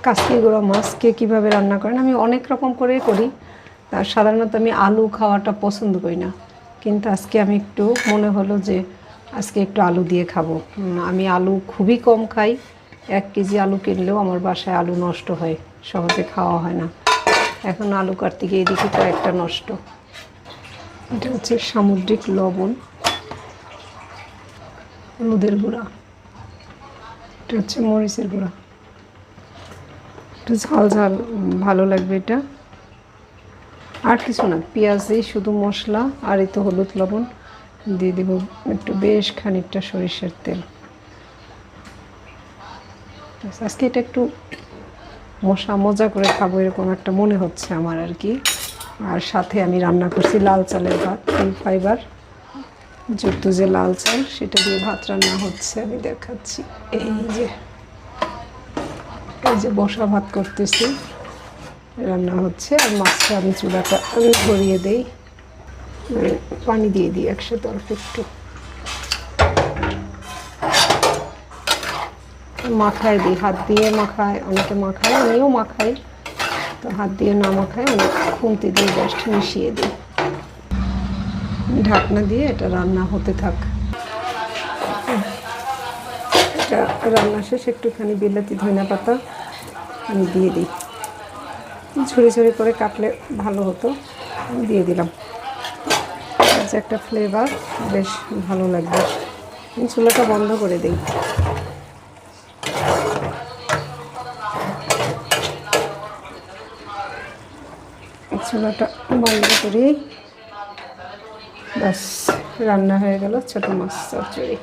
কাঁচকি গুঁড়ো মাছ কে কীভাবে রান্না করেন, আমি অনেক রকম করে করি। আর সাধারণত আমি আলু খাওয়াটা পছন্দ করি না, কিন্তু আজকে আমি একটু মনে হলো যে আজকে একটু আলু দিয়ে খাবো। আমি আলু খুবই কম খাই, 1 কেজি আলু কিনলেও আমার বাসায় আলু নষ্ট হয়, সহজে খাওয়া হয় না। এখন আলু কাটতে গিয়ে দেখি কয়েকটা নষ্ট। এটা হচ্ছে সামুদ্রিক লবণ, হলুদের গুঁড়া, এটা হচ্ছে মরিচের গুঁড়া, একটু ঝাল ঝাল ভালো লাগবে এটা। আর কিছু না, পেঁয়াজই শুধু মশলা, আর এই তো হলুদ লবণ দিয়ে দেব একটু বেশ খানিকটা সরিষার তেল। আজকে এটা একটু মজা করে খাবো এরকম একটা মনে হচ্ছে আমার আর কি। আর সাথে আমি রান্না করছি লাল চালের ভাত, ফুল ফাইবার যুক্ত যে লাল চাল, সেটা দিয়ে ভাত রান্না হচ্ছে, আমি দেখাচ্ছি। এই যে বসা ভাত করতেছি, রান্না হচ্ছে। আর মাছটা আমি চুলাটা ধরিয়ে দেই, পানি দিয়ে দিই একসাথে অল্প একটু, মাখায় দিই, হাত দিয়ে মাখায়, অনেকে মাখায়, আমিও মাখাই, তো হাত দিয়ে না মাখায় অনেক খুন্তি দিয়ে জাস্ট মিশিয়ে দিই। ঢাকনা দিয়ে এটা রান্না হতে থাক। এটা রান্না শেষ একটুখানি বিলাতি ধনিয়া পাতা আমি দিয়ে দিই, ঝুড়ি ঝুড়ি করে কাটলে ভালো হতো, আমি দিয়ে দিলাম। যে একটা ফ্লেভার বেশ ভালো লাগবে। আমি চুলাটা বন্ধ করে দিই। চুলাটা বন্ধ করি, ব্যাস রান্না হয়ে গেল ছোটো মাছ চচ্চড়ি।